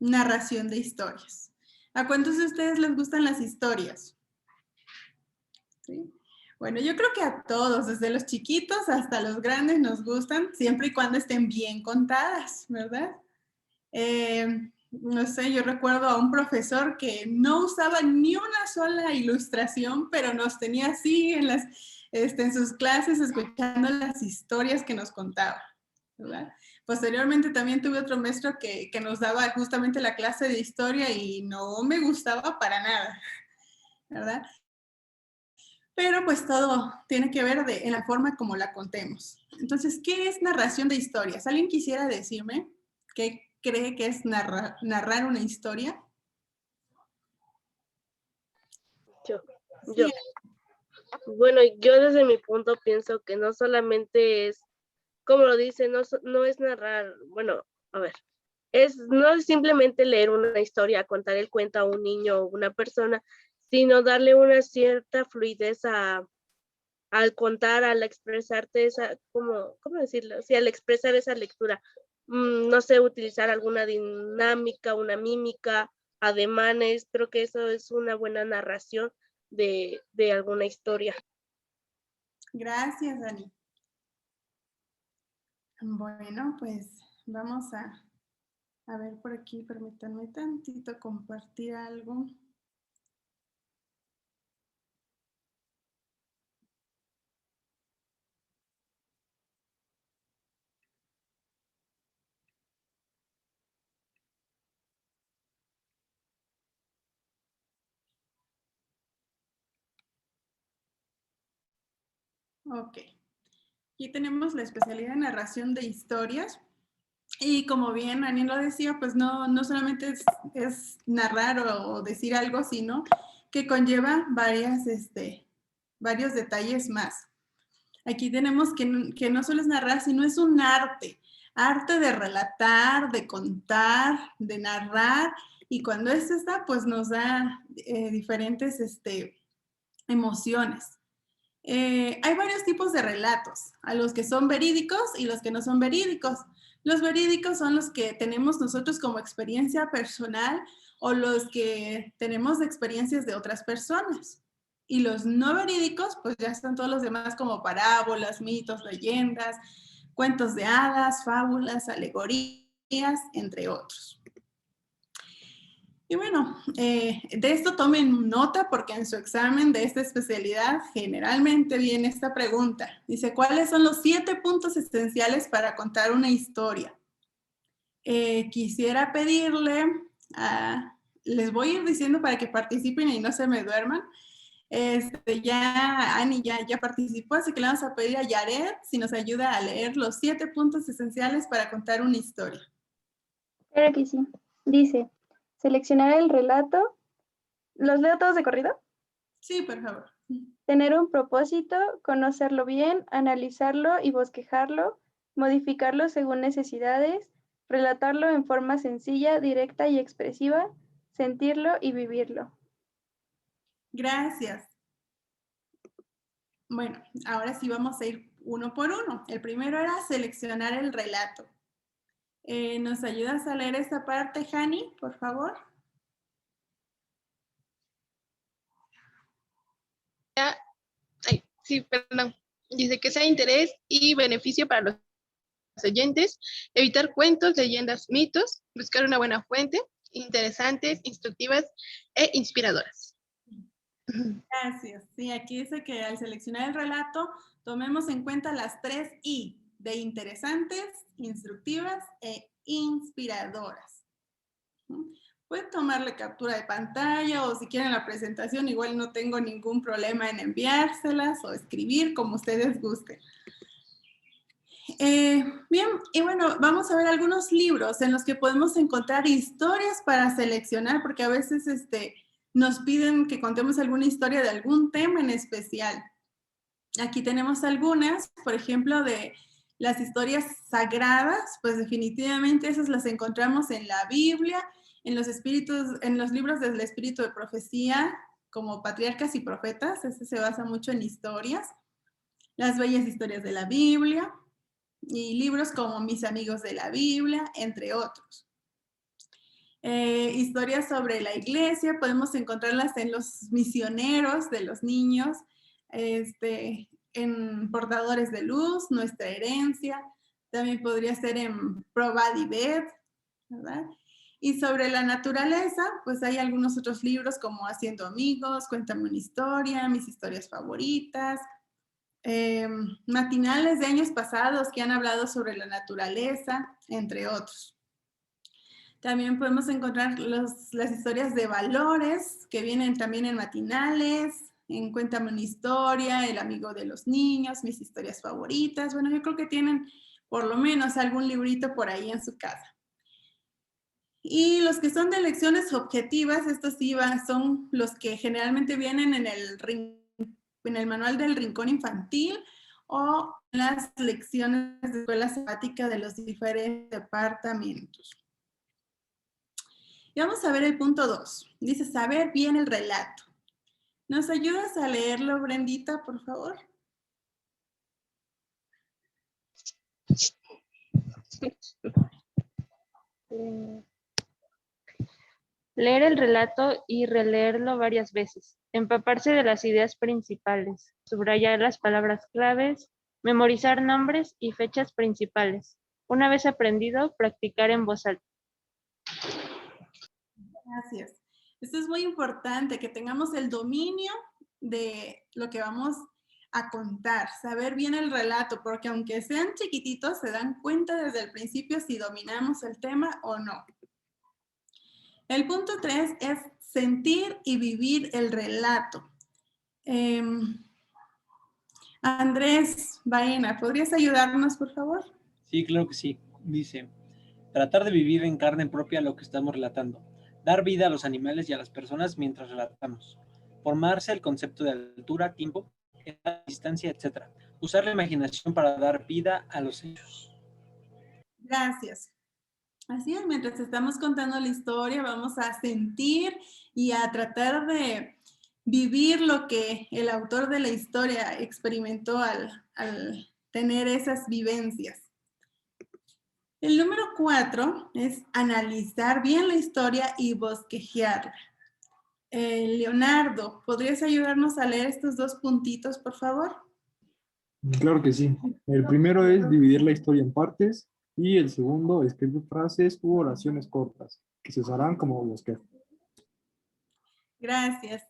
narración de historias. ¿A cuántos de ustedes les gustan las historias? ¿Sí? Bueno, yo creo que a todos, desde los chiquitos hasta los grandes nos gustan, siempre y cuando estén bien contadas, ¿verdad? No sé, yo recuerdo a un profesor que no usaba ni una sola ilustración, pero nos tenía así en sus clases escuchando las historias que nos contaba, ¿verdad? Posteriormente también tuve otro maestro que nos daba justamente la clase de historia y no me gustaba para nada, ¿verdad? Pero pues todo tiene que ver en la forma como la contemos. Entonces, ¿qué es narración de historias? ¿Alguien quisiera decirme qué cree que es narrar una historia? Yo. Sí. Bueno, yo desde mi punto pienso que no solamente es, como lo dice, no es narrar, bueno, a ver, no es simplemente leer una historia, contar el cuento a un niño o una persona, sino darle una cierta fluidez al contar, al expresarte ¿cómo decirlo? Sí, al expresar esa lectura. No sé, utilizar alguna dinámica, una mímica, ademanes, creo que eso es una buena narración de alguna historia. Gracias, Dani. Bueno, pues vamos a ver por aquí, permítanme tantito compartir algo. Ok. Aquí tenemos la especialidad de narración de historias. Y como bien Ani lo decía, pues no solamente es narrar o decir algo, sino que conlleva varios detalles más. Aquí tenemos que no solo es narrar, sino es un arte. Arte de relatar, de contar, de narrar. Y cuando esto está, pues nos da diferentes emociones. Hay varios tipos de relatos, a los que son verídicos y los que no son verídicos. Los verídicos son los que tenemos nosotros como experiencia personal o los que tenemos de experiencias de otras personas. Y los no verídicos, pues ya están todos los demás como parábolas, mitos, leyendas, cuentos de hadas, fábulas, alegorías, entre otros. Y bueno, de esto tomen nota porque en su examen de esta especialidad generalmente viene esta pregunta. Dice, ¿cuáles son los 7 puntos esenciales para contar una historia? Quisiera pedirle, les voy a ir diciendo para que participen y no se me duerman. Ya Ani ya participó, así que le vamos a pedir a Yaret si nos ayuda a leer los 7 puntos esenciales para contar una historia. Claro que sí. Dice, seleccionar el relato. ¿Los leo todos de corrido? Sí, por favor. Tener un propósito, conocerlo bien, analizarlo y bosquejarlo, modificarlo según necesidades, relatarlo en forma sencilla, directa y expresiva, sentirlo y vivirlo. Gracias. Bueno, ahora sí vamos a ir uno por uno. El primero era seleccionar el relato. ¿Nos ayudas a leer esta parte, Hani, por favor? Sí, perdón. Dice que sea de interés y beneficio para los oyentes, evitar cuentos, leyendas, mitos, buscar una buena fuente, interesantes, instructivas e inspiradoras. Gracias. Sí, aquí dice que al seleccionar el relato tomemos en cuenta las 3 I, de interesantes, instructivas e inspiradoras. Pueden tomarle captura de pantalla o si quieren la presentación, igual no tengo ningún problema en enviárselas o escribir como ustedes gusten. Bien, y bueno, vamos a ver algunos libros en los que podemos encontrar historias para seleccionar, porque a veces nos piden que contemos alguna historia de algún tema en especial. Aquí tenemos algunas, por ejemplo, de las historias sagradas, pues definitivamente esas las encontramos en la Biblia, en los libros del espíritu de profecía, como Patriarcas y Profetas, este se basa mucho en historias, las bellas historias de la Biblia, y libros como Mis amigos de la Biblia, entre otros. historias sobre la iglesia, podemos encontrarlas en los misioneros de los niños, en Portadores de Luz, Nuestra Herencia, también podría ser en Probad y Ved, ¿verdad? Y sobre la naturaleza, pues hay algunos otros libros como Haciendo Amigos, Cuéntame una historia, Mis historias favoritas, matinales de años pasados que han hablado sobre la naturaleza, entre otros. También podemos encontrar las historias de valores que vienen también en matinales, en Cuéntame una historia, El amigo de los niños, Mis historias favoritas. Bueno, yo creo que tienen por lo menos algún librito por ahí en su casa. Y los que son de lecciones objetivas, estos sí son los que generalmente vienen en el manual del rincón infantil o las lecciones de escuela sabática de los diferentes departamentos. Y vamos a ver el punto 2. Dice, saber bien el relato. ¿Nos ayudas a leerlo, Brendita, por favor? Leer el relato y releerlo varias veces. Empaparse de las ideas principales. Subrayar las palabras claves. Memorizar nombres y fechas principales. Una vez aprendido, practicar en voz alta. Gracias. Esto es muy importante, que tengamos el dominio de lo que vamos a contar, saber bien el relato, porque aunque sean chiquititos, se dan cuenta desde el principio si dominamos el tema o no. El punto 3 es sentir y vivir el relato. Andrés Baena, ¿podrías ayudarnos, por favor? Sí, claro que sí. Dice, tratar de vivir en carne propia lo que estamos relatando. Dar vida a los animales y a las personas mientras relatamos. Formarse el concepto de altura, tiempo, edad, distancia, etc. Usar la imaginación para dar vida a los hechos. Gracias. Así es, mientras estamos contando la historia, vamos a sentir y a tratar de vivir lo que el autor de la historia experimentó al tener esas vivencias. El número 4 es analizar bien la historia y bosquejarla. Leonardo, ¿podrías ayudarnos a leer estos dos puntitos, por favor? Claro que sí. El primero es dividir la historia en partes y el segundo, escribir frases u oraciones cortas que se usarán como bosquejo. Gracias.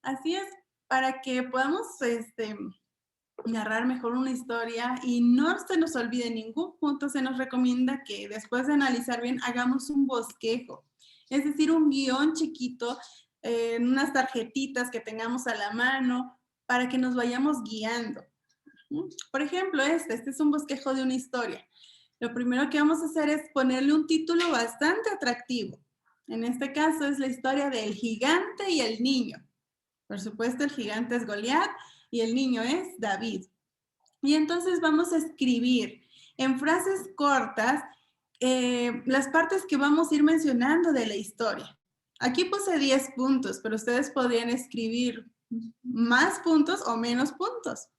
Así es, para que podamos narrar mejor una historia y no se nos olvide ningún punto, se nos recomienda que después de analizar bien hagamos un bosquejo, es decir, un guión chiquito en unas tarjetitas que tengamos a la mano para que nos vayamos guiando. Por ejemplo, este es un bosquejo de una historia. Lo primero que vamos a hacer es ponerle un título bastante atractivo. En este caso es la historia del gigante y el niño. Por supuesto, el gigante es Goliat y el niño es David. Y entonces vamos a escribir en frases cortas las partes que vamos a ir mencionando de la historia. Aquí puse 10 puntos, pero ustedes podrían escribir más puntos o menos puntos.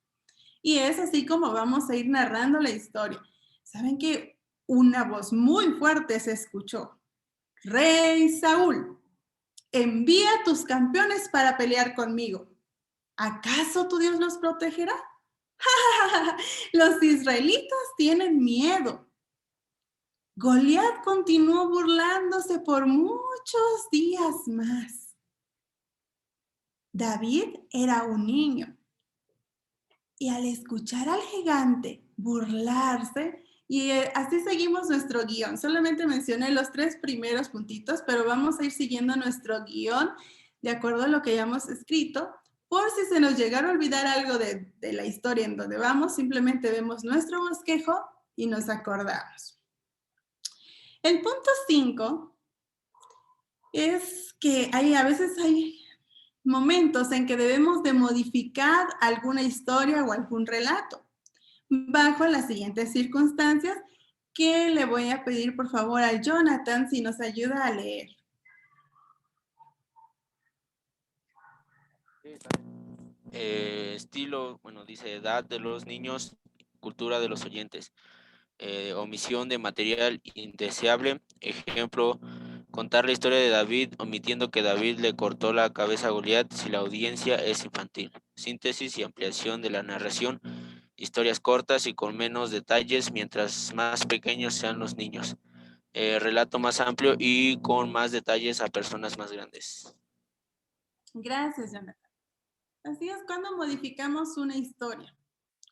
Y es así como vamos a ir narrando la historia. ¿Saben que una voz muy fuerte se escuchó? Rey Saúl, envía a tus campeones para pelear conmigo. ¿Acaso tu Dios nos protegerá? Los israelitas tienen miedo. Goliat continuó burlándose por muchos días más. David era un niño y al escuchar al gigante burlarse, y así seguimos nuestro guión. Solamente mencioné los 3 primeros puntitos, pero vamos a ir siguiendo nuestro guión de acuerdo a lo que hayamos escrito. Por si se nos llegara a olvidar algo de la historia en donde vamos, simplemente vemos nuestro bosquejo y nos acordamos. El punto 5 es que a veces hay momentos en que debemos de modificar alguna historia o algún relato bajo las siguientes circunstancias que le voy a pedir por favor a Jonathan si nos ayuda a leer. Estilo, bueno, dice edad de los niños, cultura de los oyentes, omisión de material indeseable, ejemplo, Contar la historia de David omitiendo que David le cortó la cabeza a Goliat si la audiencia es infantil. Síntesis y ampliación de la narración. Historias cortas y con menos detalles mientras más pequeños sean los niños. Relato más amplio y con más detalles a personas más grandes. Gracias, Jonathan. Así es cuando modificamos una historia.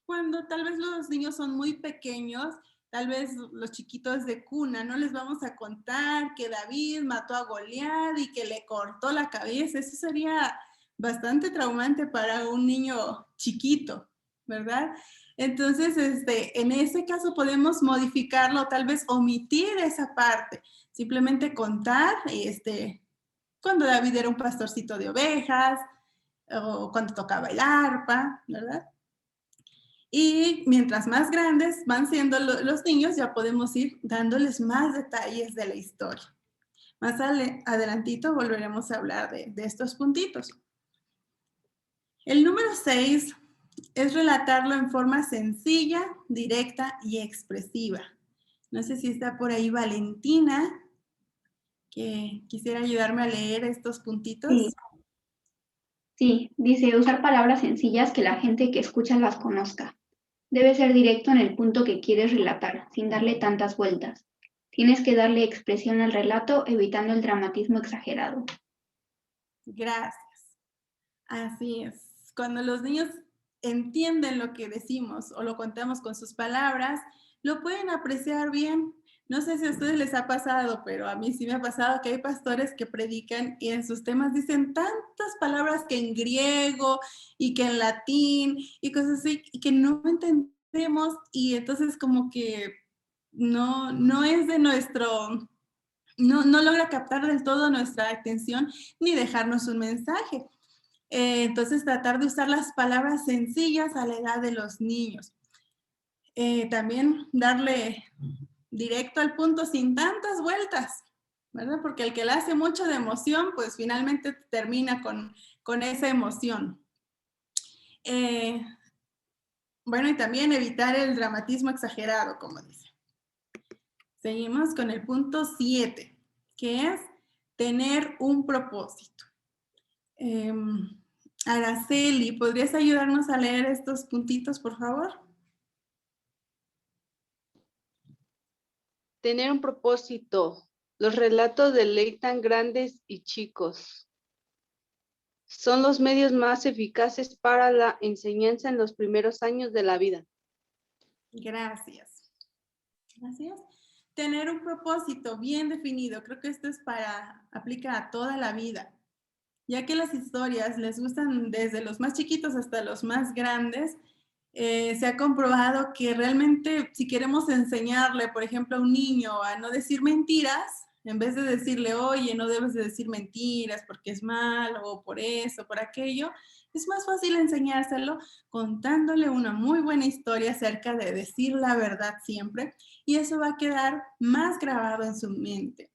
Cuando tal vez los niños son muy pequeños, tal vez los chiquitos de cuna, no les vamos a contar que David mató a Goliat y que le cortó la cabeza. Eso sería bastante traumante para un niño chiquito, ¿verdad? Entonces, en ese caso podemos modificarlo, tal vez omitir esa parte, simplemente contar, cuando David era un pastorcito de ovejas, o cuando tocaba el arpa, ¿verdad? Y mientras más grandes van siendo los niños, ya podemos ir dándoles más detalles de la historia. Más adelantito volveremos a hablar de estos puntitos. El número 6 es relatarlo en forma sencilla, directa y expresiva. No sé si está por ahí Valentina, que quisiera ayudarme a leer estos puntitos. Sí. Sí, dice usar palabras sencillas que la gente que escucha las conozca. Debe ser directo en el punto que quieres relatar, sin darle tantas vueltas. Tienes que darle expresión al relato, evitando el dramatismo exagerado. Gracias. Así es. Cuando los niños entienden lo que decimos o lo contamos con sus palabras, lo pueden apreciar bien. No sé si a ustedes les ha pasado, pero a mí sí me ha pasado que hay pastores que predican y en sus temas dicen tantas palabras que en griego y que en latín y cosas así y que no entendemos y entonces como que no es de nuestro, no logra captar del todo nuestra atención ni dejarnos un mensaje. Entonces tratar de usar las palabras sencillas a la edad de los niños. También darle directo al punto sin tantas vueltas, ¿verdad? Porque el que le hace mucho de emoción, pues finalmente termina con esa emoción. Bueno, y también evitar el dramatismo exagerado, como dice. Seguimos con el punto 7, que es tener un propósito. Araceli, ¿podrías ayudarnos a leer estos puntitos, por favor? Tener un propósito. Los relatos deleitan grandes y chicos. Son los medios más eficaces para la enseñanza en los primeros años de la vida. Gracias. Gracias. Tener un propósito bien definido. Creo que esto aplica a toda la vida, ya que las historias les gustan desde los más chiquitos hasta los más grandes. Se ha comprobado que realmente si queremos enseñarle, por ejemplo, a un niño a no decir mentiras, en vez de decirle, oye, no debes de decir mentiras porque es malo, o por eso, por aquello, es más fácil enseñárselo contándole una muy buena historia acerca de decir la verdad siempre, y eso va a quedar más grabado en su mente.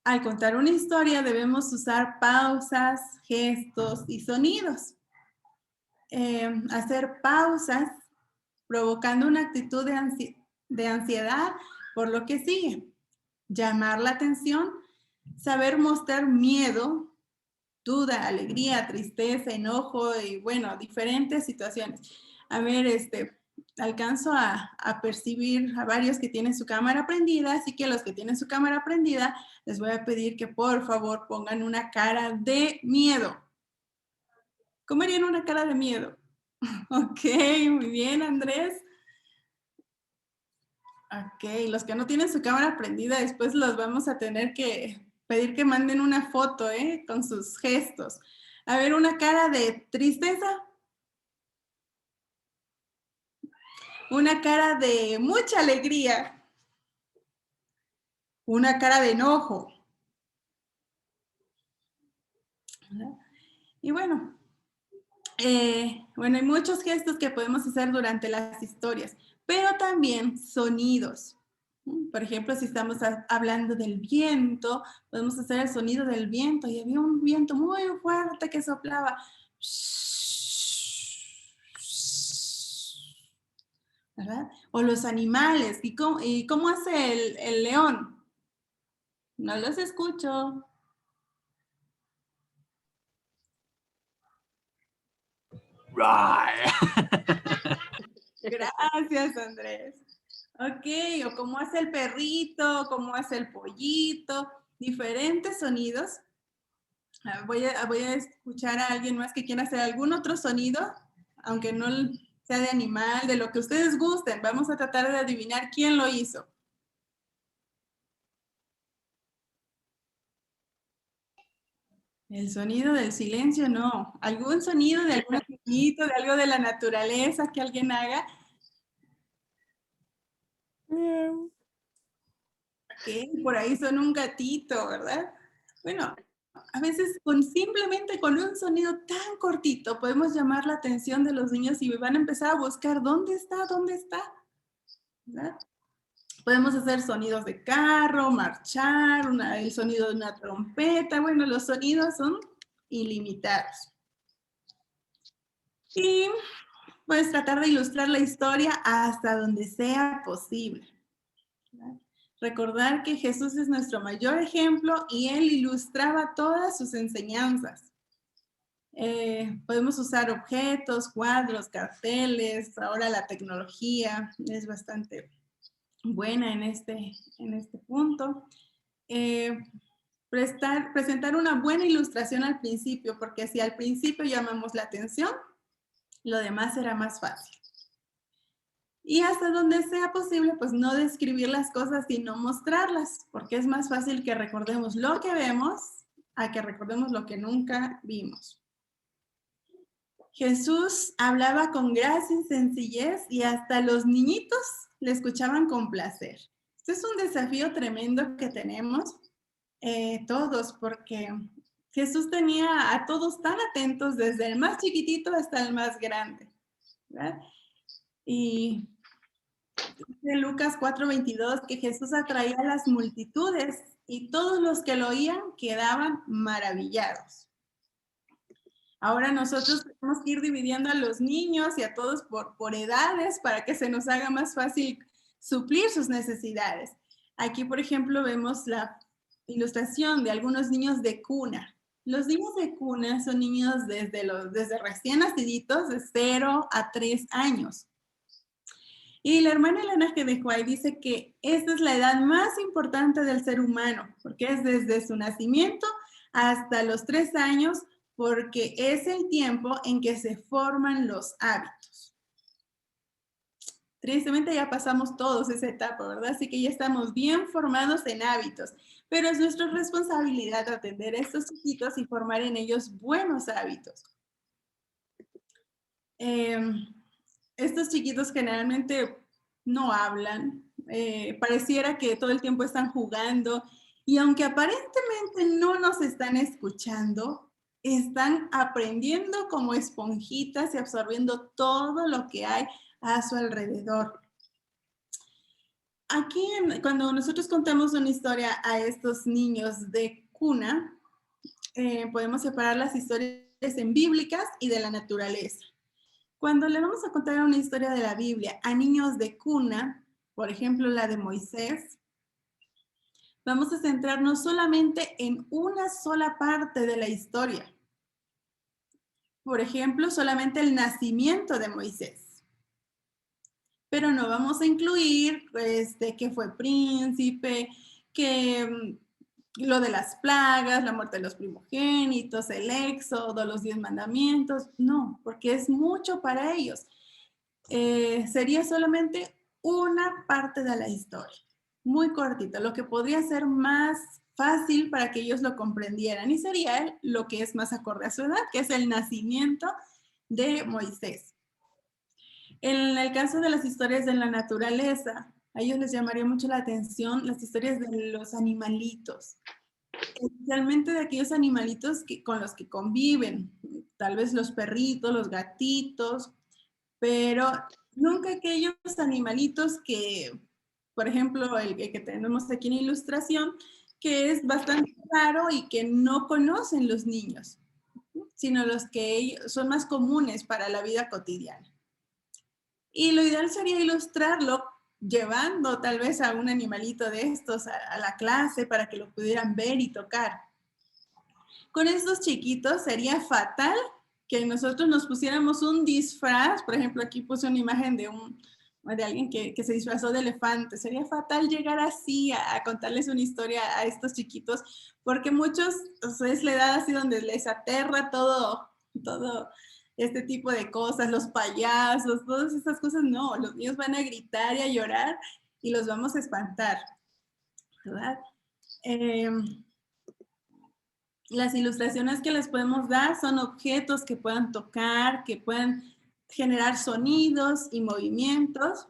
Al contar una historia debemos usar pausas, gestos y sonidos. Hacer pausas provocando una actitud de ansiedad por lo que sigue. Llamar la atención, saber mostrar miedo, duda, alegría, tristeza, enojo y bueno, diferentes situaciones. A ver, alcanzo a percibir a varios que tienen su cámara prendida, así que a los que tienen su cámara prendida les voy a pedir que por favor pongan una cara de miedo. ¿Cómo harían una cara de miedo? Ok, muy bien, Andrés. Ok, los que no tienen su cámara prendida, después los vamos a tener que pedir que manden una foto, con sus gestos. A ver, una cara de tristeza. Una cara de mucha alegría. Una cara de enojo. Y bueno, hay muchos gestos que podemos hacer durante las historias, pero también sonidos. Por ejemplo, si estamos hablando del viento, podemos hacer el sonido del viento y había un viento muy fuerte que soplaba. ¿Verdad? O los animales. ¿Y cómo hace el león? No los escucho. Gracias, Andrés. Ok, o cómo hace el perrito, cómo hace el pollito, diferentes sonidos. Voy a escuchar a alguien más que quiera hacer algún otro sonido, aunque no sea de animal, de lo que ustedes gusten. Vamos a tratar de adivinar quién lo hizo. El sonido del silencio, no. ¿Algún sonido de algún animalito, de algo de la naturaleza que alguien haga? Ok, por ahí son un gatito, ¿verdad? Bueno, a veces simplemente con un sonido tan cortito podemos llamar la atención de los niños y van a empezar a buscar dónde está, ¿verdad? Podemos hacer sonidos de carro, marchar, el sonido de una trompeta. Bueno, los sonidos son ilimitados. Y puedes tratar de ilustrar la historia hasta donde sea posible, ¿verdad? Recordar que Jesús es nuestro mayor ejemplo y Él ilustraba todas sus enseñanzas. Podemos usar objetos, cuadros, carteles, ahora la tecnología es bastante buena en este punto. Presentar una buena ilustración al principio, porque si al principio llamamos la atención, lo demás será más fácil. Y hasta donde sea posible, pues no describir las cosas, sino mostrarlas, porque es más fácil que recordemos lo que vemos a que recordemos lo que nunca vimos. Jesús hablaba con gracia y sencillez y hasta los niñitos le escuchaban con placer. Este es un desafío tremendo que tenemos todos, porque Jesús tenía a todos tan atentos, desde el más chiquitito hasta el más grande, ¿verdad? Y dice Lucas 4:22 que Jesús atraía a las multitudes y todos los que lo oían quedaban maravillados. Ahora nosotros tenemos que ir dividiendo a los niños y a todos por edades para que se nos haga más fácil suplir sus necesidades. Aquí, por ejemplo, vemos la ilustración de algunos niños de cuna. Los niños de cuna son niños desde recién naciditos, de 0 a 3 años. Y la hermana Elena G. de Huay dice que esta es la edad más importante del ser humano, porque es desde su nacimiento hasta los 3 años, porque es el tiempo en que se forman los hábitos. Tristemente ya pasamos todos esa etapa, ¿verdad? Así que ya estamos bien formados en hábitos, pero es nuestra responsabilidad atender a estos chiquitos y formar en ellos buenos hábitos. Estos chiquitos generalmente no hablan, pareciera que todo el tiempo están jugando y aunque aparentemente no nos están escuchando, están aprendiendo como esponjitas y absorbiendo todo lo que hay a su alrededor. Aquí, cuando nosotros contamos una historia a estos niños de cuna, podemos separar las historias en bíblicas y de la naturaleza. Cuando le vamos a contar una historia de la Biblia a niños de cuna, por ejemplo, la de Moisés, vamos a centrarnos solamente en una sola parte de la historia. Por ejemplo, solamente el nacimiento de Moisés. Pero no vamos a incluir que fue príncipe, que lo de las plagas, la muerte de los primogénitos, el éxodo, los 10 mandamientos. No, porque es mucho para ellos. Sería solamente una parte de la historia, muy cortita, lo que podría ser más fácil para que ellos lo comprendieran y sería lo que es más acorde a su edad, que es el nacimiento de Moisés. En el caso de las historias de la naturaleza, a ellos les llamaría mucho la atención las historias de los animalitos, especialmente de aquellos animalitos con los que conviven, tal vez los perritos, los gatitos, pero nunca aquellos animalitos que, por ejemplo, el que tenemos aquí en ilustración, que es bastante raro y que no conocen los niños, sino los que son más comunes para la vida cotidiana. Y lo ideal sería ilustrarlo llevando tal vez a un animalito de estos a la clase para que lo pudieran ver y tocar. Con estos chiquitos sería fatal que nosotros nos pusiéramos un disfraz. Por ejemplo, aquí puse una imagen de alguien que se disfrazó de elefante. Sería fatal llegar así a contarles una historia a estos chiquitos, porque muchos, o sea, es la edad así donde les aterra todo este tipo de cosas, los payasos, todas esas cosas. No, los niños van a gritar y a llorar y los vamos a espantar, ¿verdad? Las ilustraciones que les podemos dar son objetos que puedan tocar, que puedan generar sonidos y movimientos.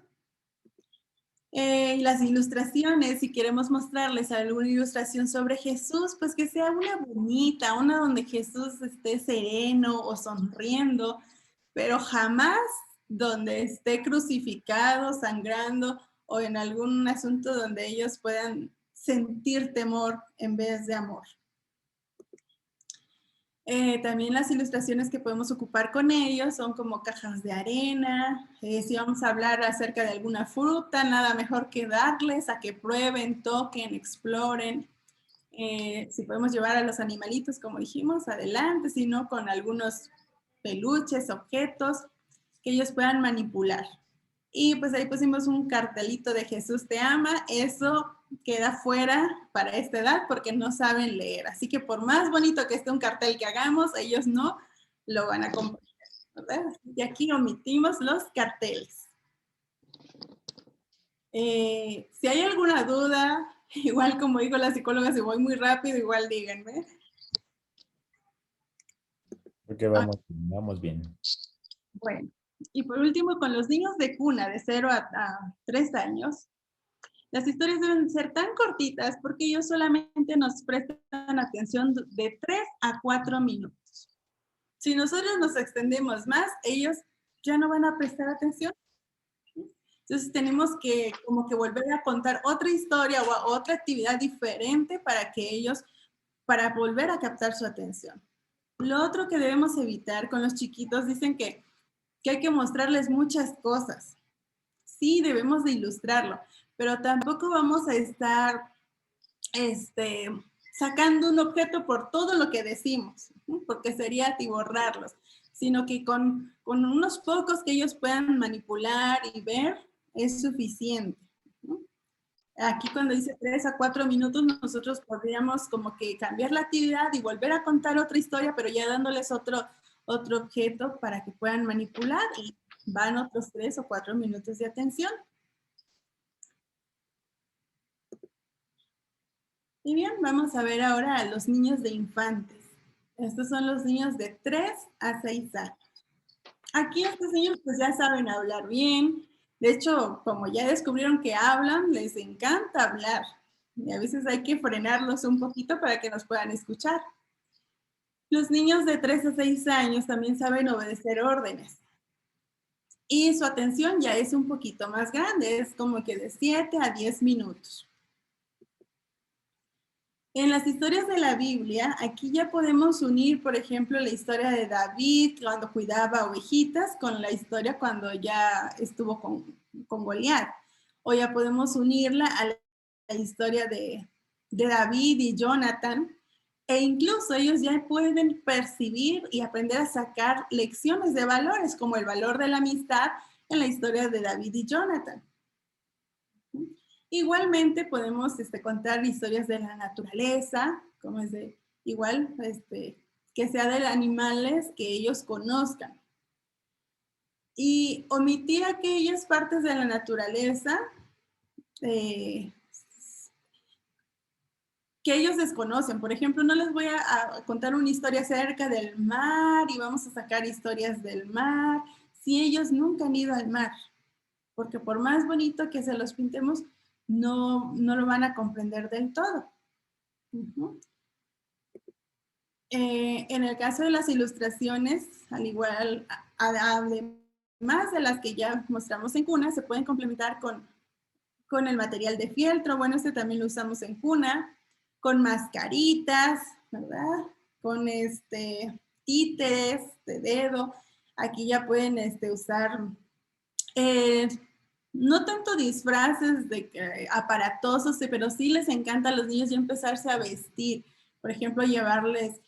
Las ilustraciones, si queremos mostrarles alguna ilustración sobre Jesús, pues que sea una bonita, una donde Jesús esté sereno o sonriendo, pero jamás donde esté crucificado, sangrando o en algún asunto donde ellos puedan sentir temor en vez de amor. También las ilustraciones que podemos ocupar con ellos son como cajas de arena. Si vamos a hablar acerca de alguna fruta, nada mejor que darles a que prueben, toquen, exploren. Si podemos llevar a los animalitos, como dijimos, adelante, si no, con algunos peluches, objetos que ellos puedan manipular. Y pues ahí pusimos un cartelito de Jesús te ama. Eso queda fuera para esta edad porque no saben leer. Así que por más bonito que esté un cartel que hagamos, ellos no lo van a comprender, ¿verdad? Y aquí omitimos los carteles. Si hay alguna duda, igual como dijo la psicóloga, si voy muy rápido, igual díganme. Porque vamos bien. Bueno, y por último, con los niños de cuna de 0 a 3 años, las historias deben ser tan cortitas porque ellos solamente nos prestan atención de 3 a 4 minutos. Si nosotros nos extendemos más, ellos ya no van a prestar atención. Entonces tenemos que como que volver a contar otra historia o otra actividad diferente para volver a captar su atención. Lo otro que debemos evitar con los chiquitos, dicen que hay que mostrarles muchas cosas. Sí, debemos de ilustrarlo, pero tampoco vamos a estar sacando un objeto por todo lo que decimos, porque sería atiborrarlos, sino que con unos pocos que ellos puedan manipular y ver es suficiente. Aquí cuando dice 3 a 4 minutos, nosotros podríamos como que cambiar la actividad y volver a contar otra historia, pero ya dándoles otro objeto para que puedan manipular y van otros 3 o 4 minutos de atención. Y bien, vamos a ver ahora a los niños de infantes. Estos son los niños de 3 a 6 años. Aquí estos niños pues ya saben hablar bien. De hecho, como ya descubrieron que hablan, les encanta hablar. Y a veces hay que frenarlos un poquito para que nos puedan escuchar. Los niños de 3 a 6 años también saben obedecer órdenes. Y su atención ya es un poquito más grande, es como que de 7 a 10 minutos. En las historias de la Biblia, aquí ya podemos unir, por ejemplo, la historia de David cuando cuidaba ovejitas con la historia cuando ya estuvo con Goliat. O ya podemos unirla a la historia de David y Jonathan. E incluso ellos ya pueden percibir y aprender a sacar lecciones de valores, como el valor de la amistad en la historia de David y Jonathan. Igualmente podemos contar historias de la naturaleza, como es de, igual, que sea de animales que ellos conozcan. Y omitir aquellas partes de la naturaleza que ellos desconocen. Por ejemplo, no les voy a contar una historia acerca del mar y vamos a sacar historias del mar si ellos nunca han ido al mar. Porque por más bonito que se los pintemos, no lo van a comprender del todo. En el caso de las ilustraciones, al igual, además de las que ya mostramos en cuna, se pueden complementar con el material de fieltro. Bueno, también lo usamos en cuna, con mascaritas, ¿verdad? Con títeres de dedo. Aquí ya pueden usar no tanto disfraces de aparatosos, pero sí les encanta a los niños ya empezarse a vestir. Por ejemplo, llevarles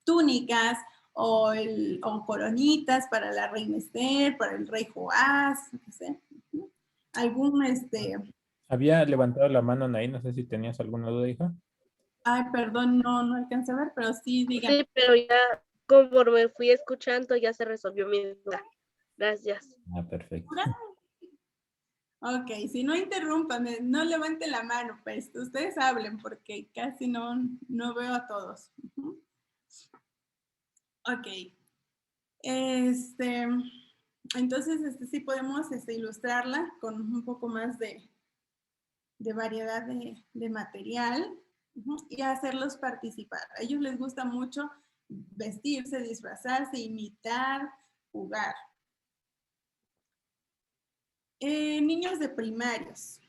túnicas o coronitas para la reina Esther, para el rey Joás, no sé. Algún Había levantado la mano ahí, no sé si tenías alguna duda, hija. Ay, perdón, no alcancé a ver, pero sí, digan. Sí, pero ya conforme fui escuchando ya se resolvió mi duda. Gracias. Ah, perfecto. Ok, si no interrumpan, no levanten la mano, pues ustedes hablen porque casi no veo a todos. Ok. Entonces, sí podemos ilustrarla con un poco más de variedad de material y hacerlos participar. A ellos les gusta mucho vestirse, disfrazarse, imitar, jugar. Niños de primarios.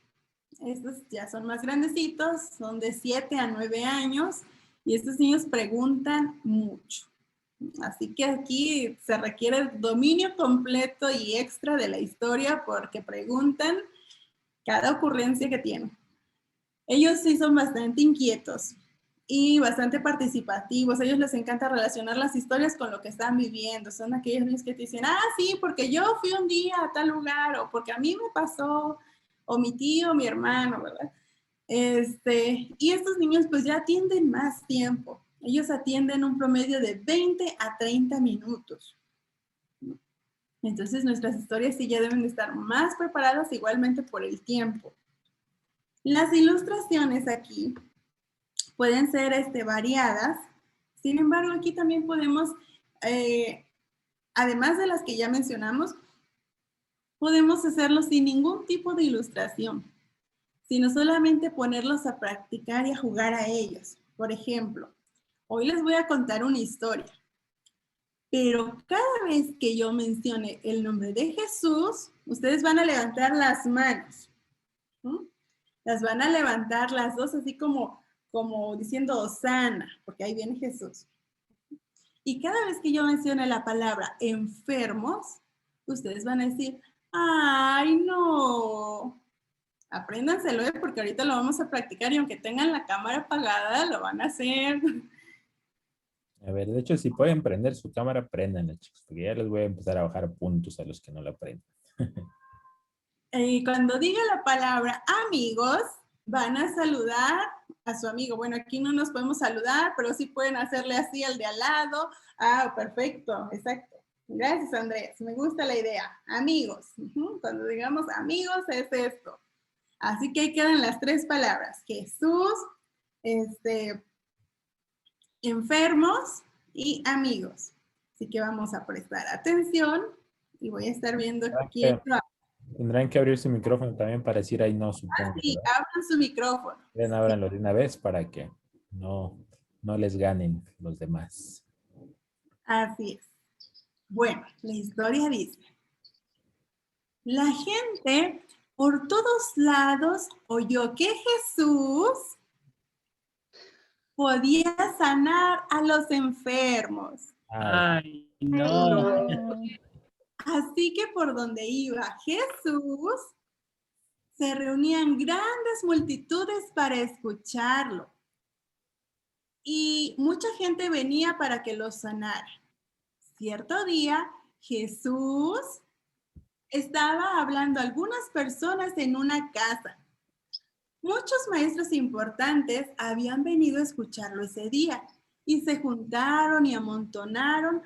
Estos ya son más grandecitos, son de 7 a 9 años y estos niños preguntan mucho. Así que aquí se requiere dominio completo y extra de la historia porque preguntan cada ocurrencia que tienen. Ellos sí son bastante inquietos y bastante participativos. A ellos les encanta relacionar las historias con lo que están viviendo. Son aquellos niños que te dicen, sí, porque yo fui un día a tal lugar, o porque a mí me pasó, o mi tío, mi hermano, ¿verdad? Y estos niños pues ya atienden más tiempo. Ellos atienden un promedio de 20 a 30 minutos. Entonces nuestras historias sí ya deben de estar más preparadas igualmente por el tiempo. Las ilustraciones aquí pueden ser variadas. Sin embargo, aquí también podemos, además de las que ya mencionamos, podemos hacerlo sin ningún tipo de ilustración, sino solamente ponerlos a practicar y a jugar a ellos. Por ejemplo, hoy les voy a contar una historia, pero cada vez que yo mencione el nombre de Jesús, ustedes van a levantar las manos. Las van a levantar las dos así como diciendo Hosana, porque ahí viene Jesús. Y cada vez que yo mencione la palabra enfermos, ustedes van a decir, ¡ay, no! Apréndanselo, porque ahorita lo vamos a practicar y aunque tengan la cámara apagada, lo van a hacer. A ver, de hecho, si pueden prender su cámara, préndanla, chicos, porque ya les voy a empezar a bajar puntos a los que no la prenden. Y cuando diga la palabra amigos, van a saludar a su amigo. Bueno, aquí no nos podemos saludar, pero sí pueden hacerle así al de al lado. Perfecto, exacto. Gracias, Andrés. Me gusta la idea. Amigos. Cuando digamos amigos es esto. Así que ahí quedan las tres palabras. Jesús, enfermos y amigos. Así que vamos a prestar atención y voy a estar viendo quién lo hace. Tendrán que abrir su micrófono también para decir ahí no, supongo. Sí, abran su micrófono. Bien, ábranlo de una vez para que no les ganen los demás. Así es. Bueno, la historia dice, la gente por todos lados oyó que Jesús podía sanar a los enfermos. Ay, no. Así que por donde iba Jesús, se reunían grandes multitudes para escucharlo. Y mucha gente venía para que los sanara. Cierto día, Jesús estaba hablando a algunas personas en una casa. Muchos maestros importantes habían venido a escucharlo ese día y se juntaron y amontonaron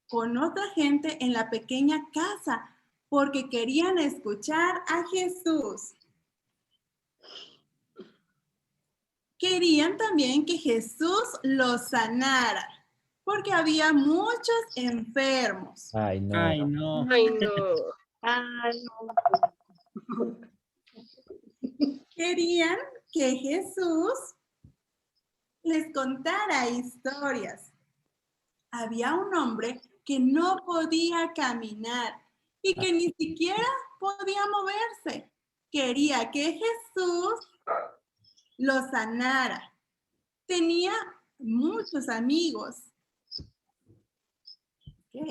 con otra gente en la pequeña casa porque querían escuchar a Jesús. Querían también que Jesús los sanara porque había muchos enfermos. Ay, no. Ay, no. Ay, no. Ay, no. Querían que Jesús les contara historias. Había un hombre que no podía caminar y que ni siquiera podía moverse. Quería que Jesús lo sanara. Tenía muchos amigos. ¿Ok?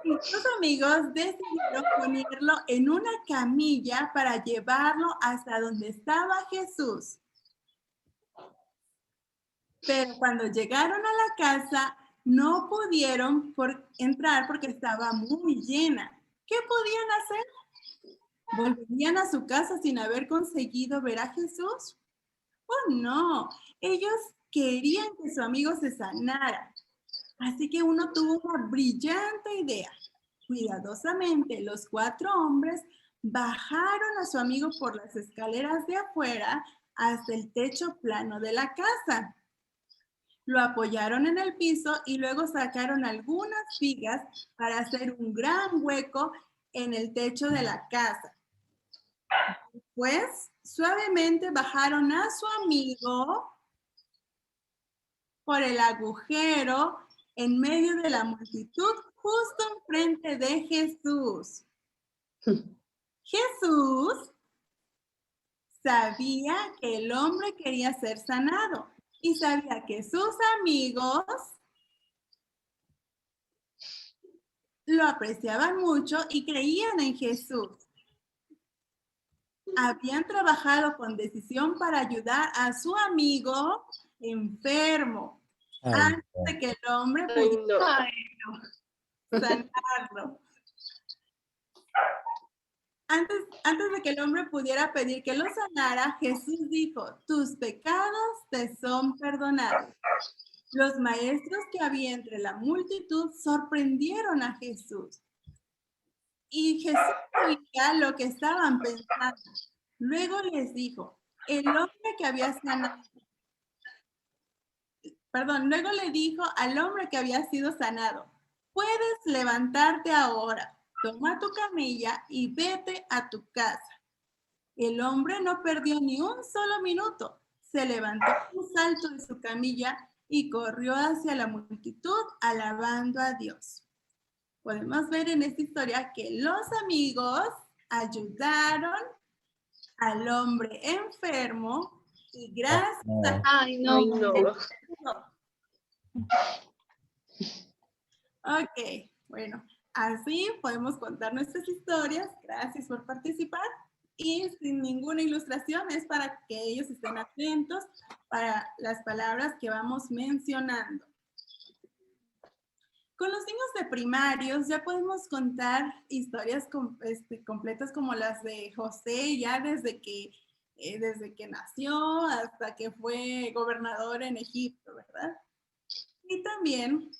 Y sus amigos decidieron ponerlo en una camilla para llevarlo hasta donde estaba Jesús. Pero cuando llegaron a la casa, no pudieron entrar porque estaba muy llena. ¿Qué podían hacer? ¿Volverían a su casa sin haber conseguido ver a Jesús? Oh, no. Ellos querían que su amigo se sanara. Así que uno tuvo una brillante idea. Cuidadosamente, los 4 hombres bajaron a su amigo por las escaleras de afuera hasta el techo plano de la casa. Lo apoyaron en el piso y luego sacaron algunas vigas para hacer un gran hueco en el techo de la casa. Después, suavemente bajaron a su amigo por el agujero en medio de la multitud, justo enfrente de Jesús. Jesús sabía que el hombre quería ser sanado y sabía que sus amigos lo apreciaban mucho y creían en Jesús. Habían trabajado con decisión para ayudar a su amigo enfermo antes de que el hombre pudiera sanarlo. Antes de que el hombre pudiera pedir que lo sanara, Jesús dijo: tus pecados te son perdonados. Los maestros que había entre la multitud sorprendieron a Jesús. Y Jesús sabía lo que estaban pensando. Luego les dijo, luego le dijo al hombre que había sido sanado: puedes levantarte ahora, toma tu camilla y vete a tu casa. El hombre no perdió ni un solo minuto. Se levantó de un salto de su camilla y corrió hacia la multitud alabando a Dios. Podemos ver en esta historia que los amigos ayudaron al hombre enfermo y gracias a... Ay, no. Ok, bueno, así podemos contar nuestras historias. Gracias por participar. Y sin ninguna ilustración, es para que ellos estén atentos para las palabras que vamos mencionando. Con los niños de primarios ya podemos contar historias completas como las de José, ya desde que nació hasta que fue gobernador en Egipto, ¿verdad? Y también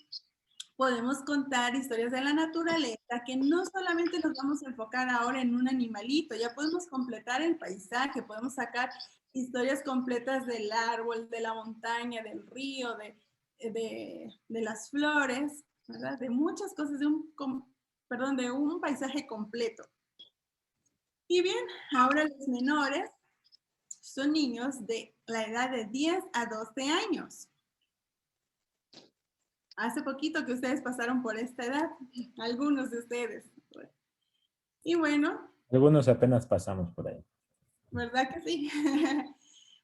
podemos contar historias de la naturaleza, que no solamente nos vamos a enfocar ahora en un animalito, ya podemos completar el paisaje, podemos sacar historias completas del árbol, de la montaña, del río, de las flores, ¿verdad? De muchas cosas, de un paisaje completo. Y bien, ahora los menores son niños de la edad de 10 a 12 años. Hace poquito que ustedes pasaron por esta edad, algunos de ustedes. Y bueno. Algunos apenas pasamos por ahí. ¿Verdad que sí?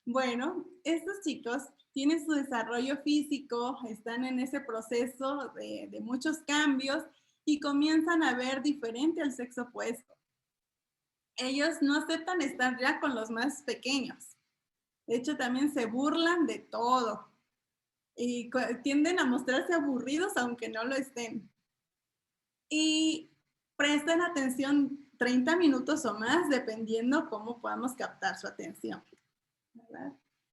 Bueno, estos chicos tienen su desarrollo físico, están en ese proceso de muchos cambios y comienzan a ver diferente al sexo opuesto. Ellos no aceptan estar ya con los más pequeños. De hecho, también se burlan de todo. Y tienden a mostrarse aburridos aunque no lo estén. Y prestan atención 30 minutos o más dependiendo cómo podamos captar su atención, ¿verdad?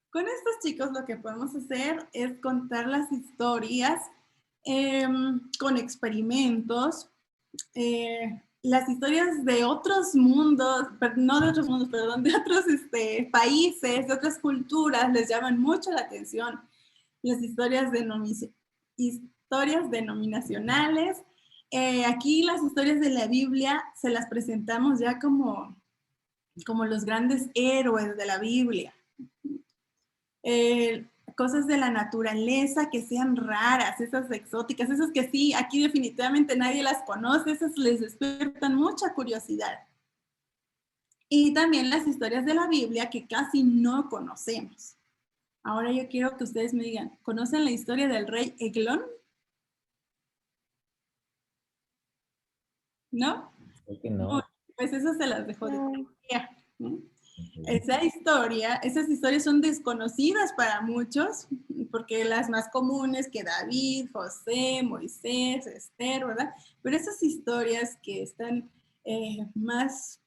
Con estos chicos lo que podemos hacer es contar las historias con experimentos, las historias de otros mundos, no de otros mundos, perdón, de otros países, de otras culturas, les llaman mucho la atención. Las historias denominacionales. Aquí las historias de la Biblia se las presentamos ya como los grandes héroes de la Biblia. Cosas de la naturaleza que sean raras, esas exóticas, esas que sí, aquí definitivamente nadie las conoce, esas les despiertan mucha curiosidad. Y también las historias de la Biblia que casi no conocemos. Ahora yo quiero que ustedes me digan, ¿conocen la historia del rey Eglón? ¿No? Creo que no. Pues eso se las dejo de No. tarea, ¿no? Ok. Esas historias son desconocidas para muchos, porque las más comunes que David, José, Moisés, Esther, ¿verdad? Pero esas historias que están más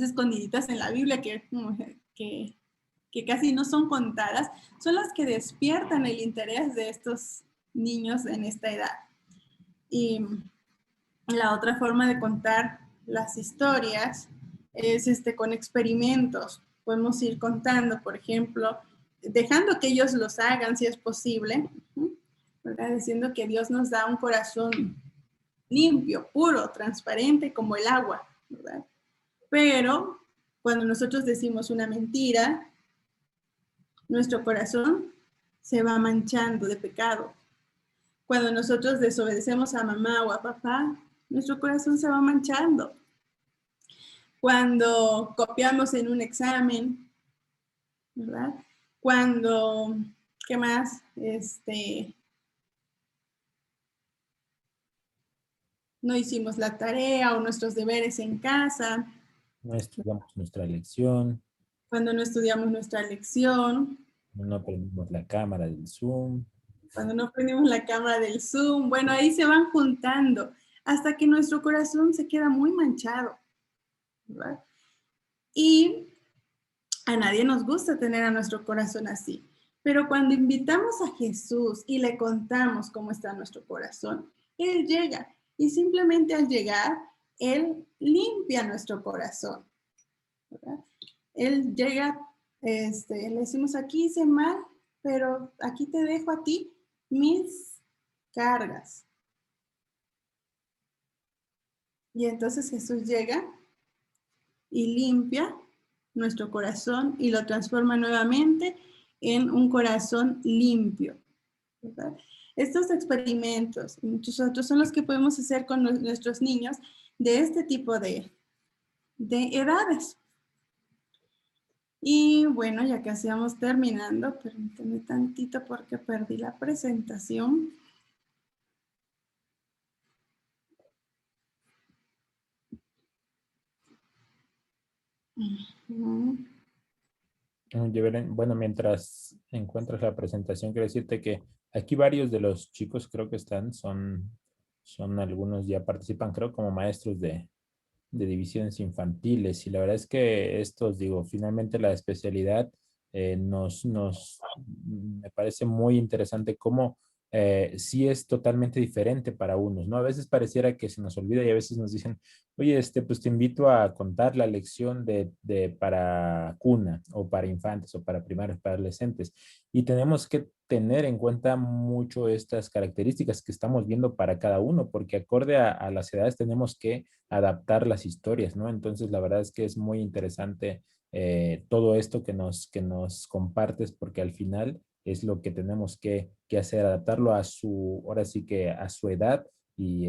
escondiditas en la Biblia, que casi no son contadas, son las que despiertan el interés de estos niños en esta edad. Y la otra forma de contar las historias es con experimentos. Podemos ir contando, por ejemplo, dejando que ellos los hagan si es posible, ¿verdad? Diciendo que Dios nos da un corazón limpio, puro, transparente como el agua, ¿verdad? Pero cuando nosotros decimos una mentira, nuestro corazón se va manchando de pecado. Cuando nosotros desobedecemos a mamá o a papá, nuestro corazón se va manchando. Cuando copiamos en un examen, ¿verdad? Cuando, ¿qué más? No hicimos la tarea o nuestros deberes en casa. No estudiamos nuestra lección. Cuando no estudiamos nuestra lección. No prendimos la cámara del Zoom. Cuando no prendimos la cámara del Zoom. Bueno, ahí se van juntando hasta que nuestro corazón se queda muy manchado, ¿verdad? Y a nadie nos gusta tener a nuestro corazón así. Pero cuando invitamos a Jesús y le contamos cómo está nuestro corazón, Él llega. Y simplemente al llegar, Él limpia nuestro corazón, ¿verdad? Él llega, le decimos, aquí hice mal, pero aquí te dejo a ti mis cargas. Y entonces Jesús llega y limpia nuestro corazón y lo transforma nuevamente en un corazón limpio, ¿verdad? Estos experimentos y muchos otros son los que podemos hacer con nuestros niños de este tipo de edades. Y bueno, ya casi vamos terminando, permíteme tantito porque perdí la presentación. Bueno, mientras encuentras la presentación, quiero decirte que aquí varios de los chicos creo que son algunos ya participan, creo, como maestros de divisiones infantiles. Y la verdad es que estos, digo, finalmente la especialidad me parece muy interesante cómo sí es totalmente diferente para unos, ¿no? A veces pareciera que se nos olvida y a veces nos dicen, oye, pues te invito a contar la lección para cuna o para infantes o para primarios, para adolescentes. Y tenemos que tener en cuenta mucho estas características que estamos viendo para cada uno, porque acorde a las edades tenemos que adaptar las historias, ¿no? Entonces, la verdad es que es muy interesante todo esto que nos compartes, porque al final es lo que tenemos que hacer, adaptarlo ahora sí que a su edad y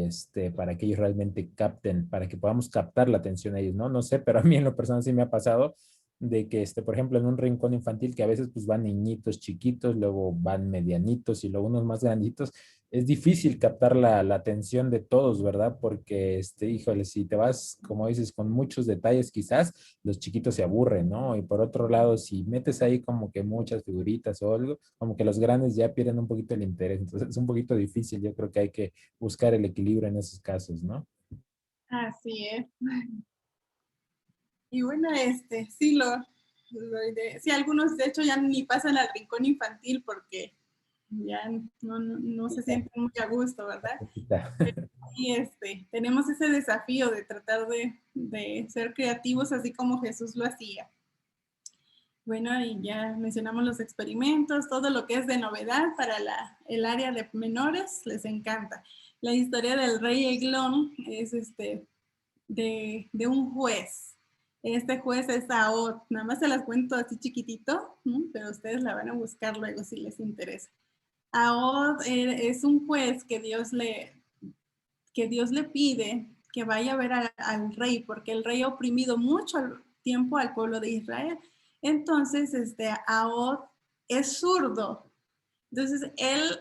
para que ellos realmente capten, para que podamos captar la atención a ellos, ¿no? No sé, pero a mí en lo personal sí me ha pasado de que, por ejemplo, en un rincón infantil que a veces pues van niñitos chiquitos, luego van medianitos y luego unos más granditos, es difícil captar la atención de todos, ¿verdad? Porque, híjole, si te vas, como dices, con muchos detalles, quizás los chiquitos se aburren, ¿no? Y por otro lado, si metes ahí como que muchas figuritas o algo, como que los grandes ya pierden un poquito el interés. Entonces es un poquito difícil. Yo creo que hay que buscar el equilibrio en esos casos, ¿no? Así es. Y bueno, sí, sí, algunos de hecho ya ni pasan al rincón infantil porque ya no se sienten muy a gusto, ¿verdad? Y tenemos ese desafío de tratar de ser creativos así como Jesús lo hacía. Bueno, y ya mencionamos los experimentos, todo lo que es de novedad para el área de menores, les encanta. La historia del rey Eglón es de un juez. Este juez es Saot, nada más se las cuento así chiquitito, pero ustedes la van a buscar luego si les interesa. Saot es un juez que Dios le pide que vaya a ver al rey, porque el rey ha oprimido mucho tiempo al pueblo de Israel. Entonces, Saot es zurdo. Entonces, él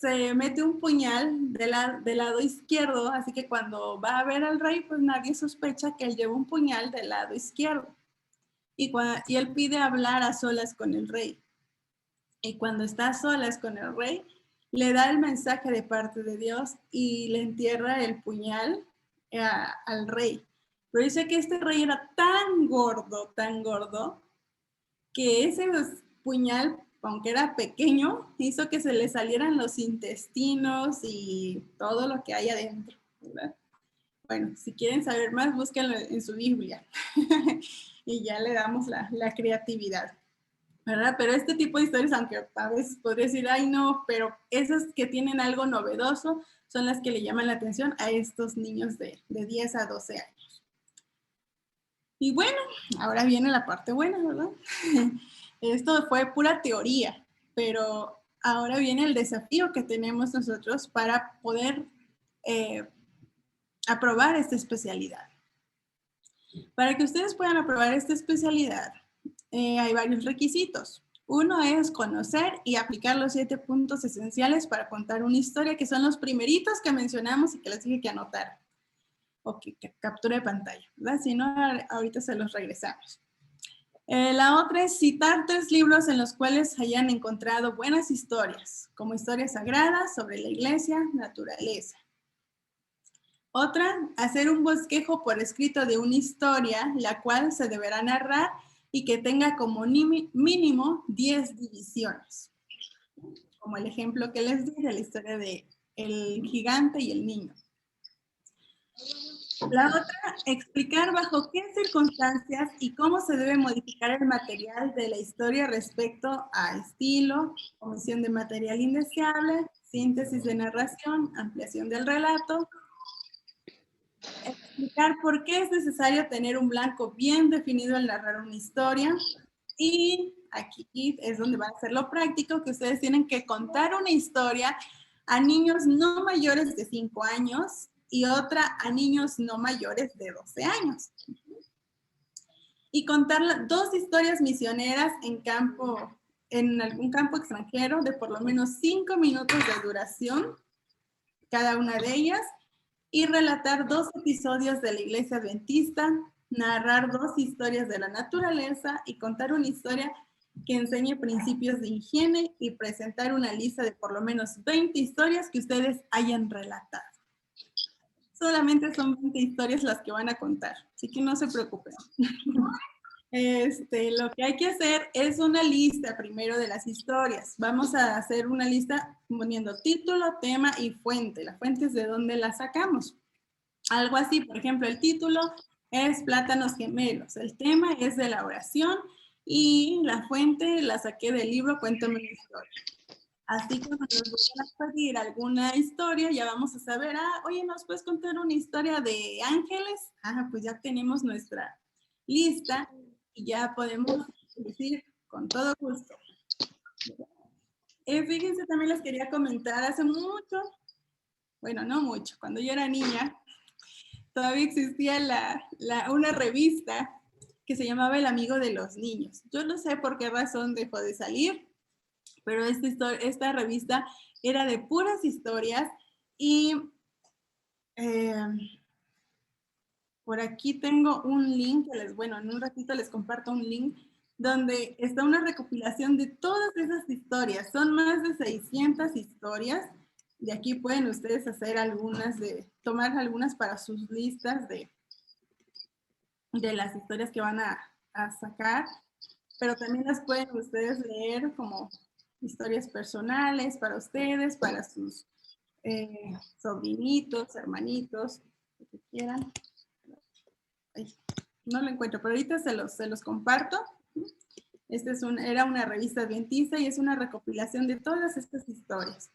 se mete un puñal del lado izquierdo, así que cuando va a ver al rey, pues nadie sospecha que él lleva un puñal del lado izquierdo. Y él pide hablar a solas con el rey. Y cuando está a solas con el rey, le da el mensaje de parte de Dios y le entierra el puñal al rey. Pero dice que este rey era tan gordo, que ese puñal, aunque era pequeño, hizo que se le salieran los intestinos y todo lo que hay adentro, ¿verdad? Bueno, si quieren saber más, búsquenlo en su Biblia y ya le damos la creatividad, ¿verdad? Pero este tipo de historias, aunque a veces podría decir, ay no, pero esas que tienen algo novedoso son las que le llaman la atención a estos niños de 10 a 12 años. Y bueno, ahora viene la parte buena, ¿verdad? Esto fue pura teoría, pero ahora viene el desafío que tenemos nosotros para poder aprobar esta especialidad. Para que ustedes puedan aprobar esta especialidad, hay varios requisitos. Uno es conocer y aplicar los 7 puntos esenciales para contar una historia, que son los primeritos que mencionamos y que les dije que anotar o que capture de pantalla, ¿verdad? Si no, ahorita se los regresamos. La otra es citar 3 libros en los cuales hayan encontrado buenas historias, como historias sagradas sobre la iglesia, naturaleza. Otra, hacer un bosquejo por escrito de una historia, la cual se deberá narrar y que tenga como mínimo 10 divisiones. Como el ejemplo que les di de la historia de el gigante y el niño. La otra, explicar bajo qué circunstancias y cómo se debe modificar el material de la historia respecto a estilo, omisión de material indeseable, síntesis de narración, ampliación del relato. Explicar por qué es necesario tener un blanco bien definido al narrar una historia. Y aquí es donde va a ser lo práctico, que ustedes tienen que contar una historia a niños no mayores de 5 años y otra a niños no mayores de 12 años. Y contar 2 historias misioneras en algún campo extranjero de por lo menos 5 minutos de duración, cada una de ellas, y relatar 2 episodios de la Iglesia Adventista, narrar 2 historias de la naturaleza y contar una historia que enseñe principios de higiene y presentar una lista de por lo menos 20 historias que ustedes hayan relatado. Solamente son 20 historias las que van a contar, así que no se preocupen. Lo que hay que hacer es una lista primero de las historias. Vamos a hacer una lista poniendo título, tema y fuente. La fuente es de dónde la sacamos. Algo así, por ejemplo, el título es Plátanos Gemelos. El tema es de la oración y la fuente la saqué del libro Cuéntame una historia. Así que cuando nos vayan a pedir alguna historia, ya vamos a saber, oye, ¿nos puedes contar una historia de ángeles? Pues ya tenemos nuestra lista y ya podemos decir con todo gusto. Fíjense, también les quería comentar, hace mucho, bueno, no mucho, cuando yo era niña, todavía existía una revista que se llamaba El Amigo de los Niños. Yo no sé por qué razón dejó de salir, pero esta revista era de puras historias y por aquí tengo un link, en un ratito les comparto un link donde está una recopilación de todas esas historias. Son más de 600 historias. De aquí pueden ustedes hacer tomar algunas para sus listas de las historias que van a sacar, pero también las pueden ustedes leer como historias personales para ustedes, para sus sobrinitos, hermanitos, lo que quieran. Ay, no lo encuentro, pero ahorita se los comparto. Era una revista adventista y es una recopilación de todas estas historias.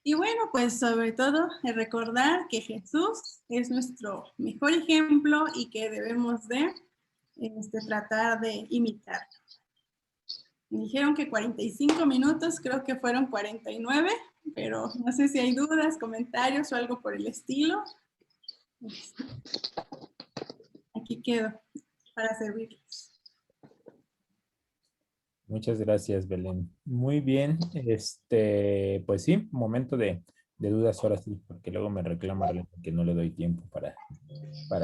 Y bueno, pues sobre todo recordar que Jesús es nuestro mejor ejemplo y que debemos de tratar de imitar. Me dijeron que 45 minutos, creo que fueron 49, pero no sé si hay dudas, comentarios o algo por el estilo. Aquí quedo para servirles. Muchas gracias, Belén. Muy bien. Pues sí, momento de dudas ahora sí, porque luego me reclama Belén que no le doy tiempo para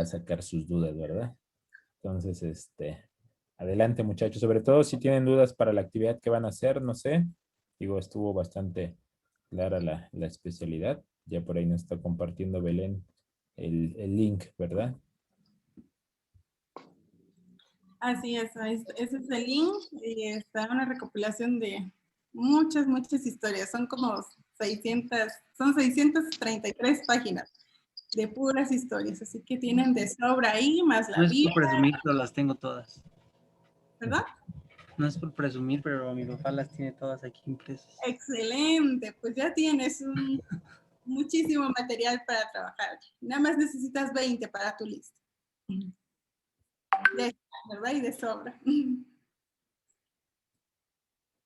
sacar sus dudas, ¿verdad? Entonces, adelante, muchachos. Sobre todo si tienen dudas para la actividad que van a hacer, no sé. Digo, estuvo bastante clara la especialidad. Ya por ahí nos está compartiendo Belén el link, ¿verdad? Así es, ese es el link y está una recopilación de muchas, muchas historias. Son como 633 páginas de puras historias, así que tienen de sobra ahí, más No la es por Biblia, presumir, pero las tengo todas. ¿verdad? No es por presumir, pero mi papá las tiene todas aquí impresas. Excelente, pues ya tienes muchísimo material para trabajar. Nada más necesitas 20 para tu lista. Ya está, ¿verdad? Y de sobra.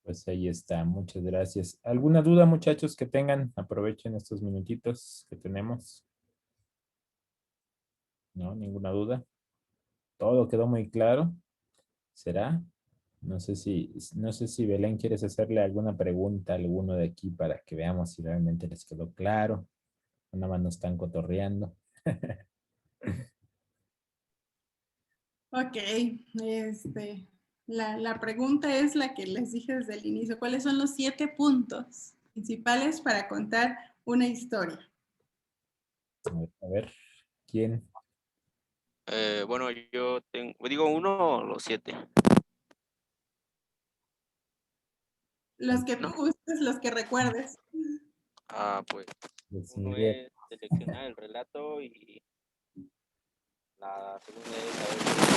Pues ahí está, muchas gracias. ¿Alguna duda, muchachos, que tengan? Aprovechen estos minutitos que tenemos. ¿No? ¿Ninguna duda? ¿Todo quedó muy claro? ¿Será? No sé si Belén quieres hacerle alguna pregunta a alguno de aquí para que veamos si realmente les quedó claro. O nada más nos están cotorreando. Ok, la pregunta es la que les dije desde el inicio. ¿Cuáles son los 7 puntos principales para contar una historia? A ver, ¿quién? Bueno, yo digo 1 o los 7. Los que tú No. gustes, los que recuerdes. Pues Luis uno Miguel. es seleccionar el relato y la segunda es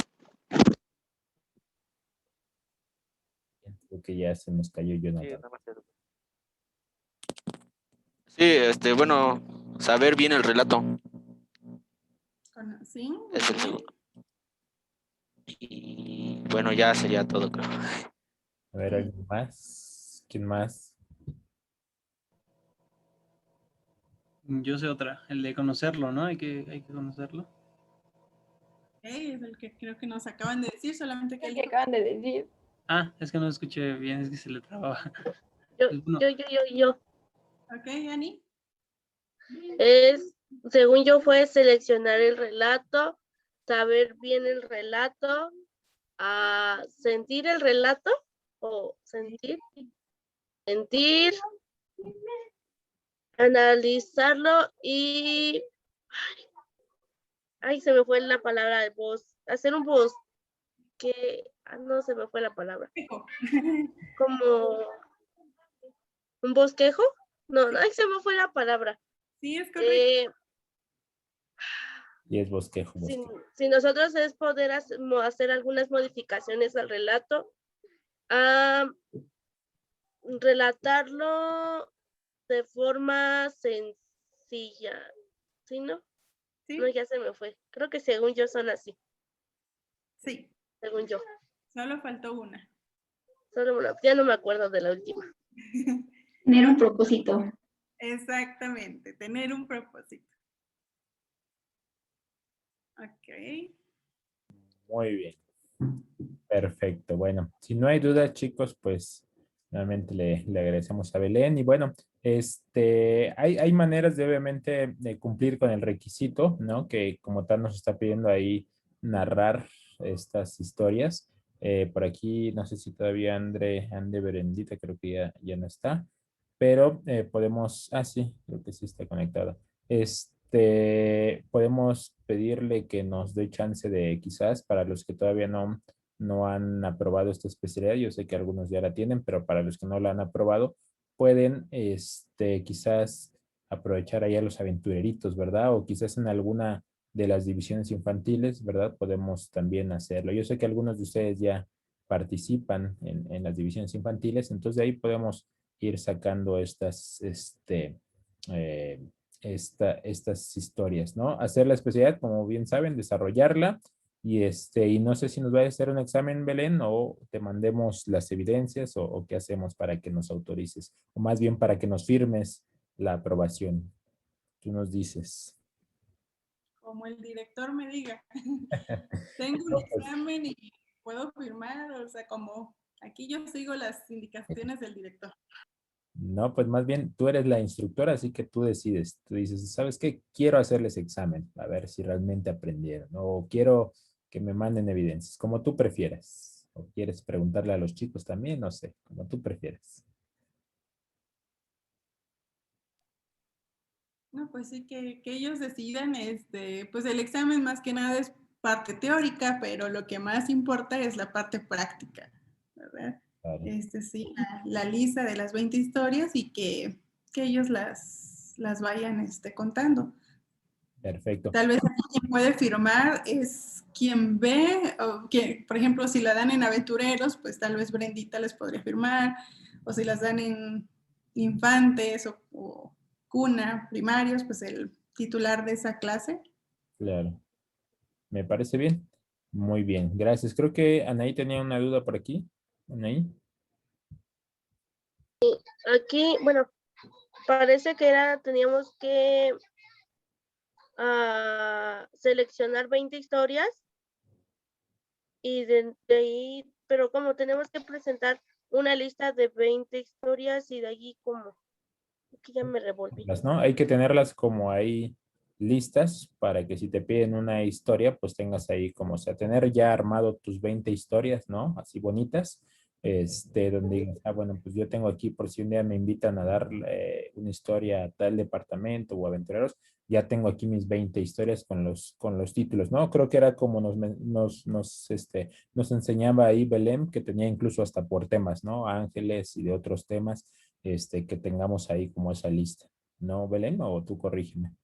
Creo que ya se nos cayó sí, Jonathan. nada más eso. Sí, bueno, saber bien el relato ¿Sí? es el segundo. Y bueno, ya sería todo, creo. A ver, ¿alguien más? ¿Quién más? Yo sé otra, el de conocerlo, ¿no? Hay que conocerlo. Ok, es el que creo que nos acaban de decir, solamente que ¿Qué él acaban de decir? Ah, es que no escuché bien, es que se le trababa. Yo, Pues, bueno, yo. Ok, Ani. Según yo, fue seleccionar el relato, saber bien el relato, sentir el relato o sentir, analizarlo y, ay, se me fue la palabra de hacer un no se me fue la palabra, como un bosquejo, no, ay, se me fue la palabra. Sí, es correcto. Y es bosquejo, bosquejo. Si nosotros es poder hacer algunas modificaciones al relato, relatarlo de forma sencilla, ¿sí, no? Sí, No, ya se me fue. Creo que según yo son así, sí, según yo. solo faltó una. Ya no me acuerdo de la última. Tener un propósito. Exactamente, tener un propósito. Ok. Muy bien. Perfecto. Bueno, si no hay dudas, chicos, pues nuevamente le agradecemos a Belén. Y bueno, hay maneras de obviamente de cumplir con el requisito, ¿no? Que como tal nos está pidiendo ahí narrar estas historias. Por aquí, no sé si todavía Ande Berendita, creo que ya no está, pero podemos, sí, creo que sí está conectada. Podemos pedirle que nos dé chance de quizás para los que todavía no han aprobado esta especialidad, yo sé que algunos ya la tienen, pero para los que no la han aprobado, pueden quizás aprovechar ahí a los aventureritos, ¿verdad? O quizás en alguna de las divisiones infantiles, ¿verdad? Podemos también hacerlo. Yo sé que algunos de ustedes ya participan en las divisiones infantiles, entonces de ahí podemos ir sacando eh, estas historias, ¿no? Hacer la especialidad, como bien saben, desarrollarla y no sé si nos va a hacer un examen, Belén, o te mandemos las evidencias o qué hacemos para que nos autorices, o más bien para que nos firmes la aprobación. Tú nos dices. Como el director me diga. Tengo un No, pues, examen y puedo firmar, o sea, como Aquí yo sigo las indicaciones del director. No, pues más bien tú eres la instructora, así que tú decides. Tú dices, ¿sabes qué? Quiero hacerles examen, a ver si realmente aprendieron. O quiero que me manden evidencias, como tú prefieras. O quieres preguntarle a los chicos también, no sé, como tú prefieras. No, pues sí, que ellos decidan, pues el examen más que nada es parte teórica, pero lo que más importa es la parte práctica, ¿verdad? Claro, Sí, la lista de las 20 historias y que ellos las vayan contando. perfecto. Tal vez aquí quien puede firmar es quien ve, o que, por ejemplo, si la dan en aventureros, pues tal vez Brendita les podría firmar, o si las dan en infantes o cuna, primarios, pues el titular de esa clase. Claro, me parece bien. Muy bien, gracias. Creo que Anaí tenía una duda por aquí. Anaí. Aquí, bueno, parece que teníamos que seleccionar 20 historias y de ahí, pero como tenemos que presentar una lista de 20 historias y de allí como, aquí ya me revolví. ¿No? Hay que tenerlas como ahí listas para que si te piden una historia, pues tengas ahí como, o sea, tener ya armado tus 20 historias, ¿no? Así bonitas, donde digas, ah, bueno, pues yo tengo aquí por si un día me invitan a dar una historia a tal departamento o aventureros, ya tengo aquí mis 20 historias con los títulos, ¿no? Creo que era como nos enseñaba ahí Belém, que tenía incluso hasta por temas, ¿no? Ángeles y de otros temas, que tengamos ahí como esa lista. ¿No, Belén? O tú corrígeme.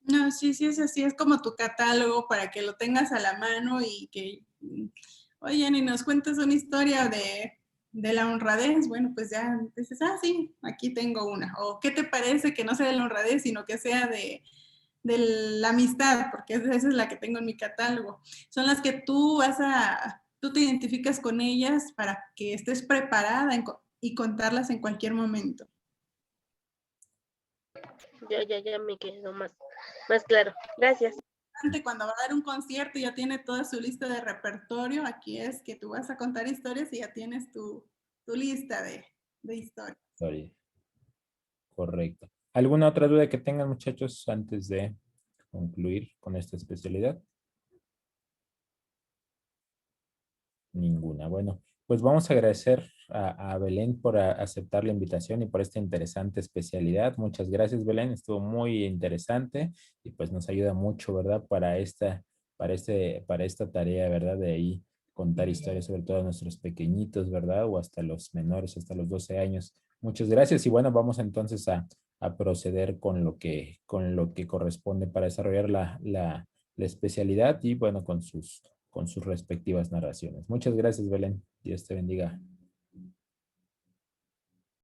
No, sí, sí, es así, es como tu catálogo para que lo tengas a la mano y que, oye, ni nos cuentes una historia de la honradez. Bueno, pues ya dices, ah, sí, aquí tengo una. O ¿qué te parece que no sea de la honradez, sino que sea de la amistad? Porque esa es la que tengo en mi catálogo. Son las que tú te identificas con ellas para que estés preparada y contarlas en cualquier momento. Ya me quedó más claro. Gracias. Cuando va a dar un concierto y ya tiene toda su lista de repertorio, aquí es que tú vas a contar historias y ya tienes tu lista de historias. Sorry. Correcto. ¿Alguna otra duda que tengan, muchachos, antes de concluir con esta especialidad? Ninguna. Bueno, pues vamos a agradecer a Belén por aceptar la invitación y por esta interesante especialidad. Muchas gracias, Belén. Estuvo muy interesante y pues nos ayuda mucho, ¿verdad? Para esta tarea, ¿verdad? De ahí contar historias, sobre todo a nuestros pequeñitos, ¿verdad? O hasta los menores, hasta los 12 años. Muchas gracias y bueno, vamos entonces a proceder con lo que corresponde para desarrollar la especialidad y bueno, con sus respectivas narraciones. Muchas gracias, Belén. Dios te bendiga.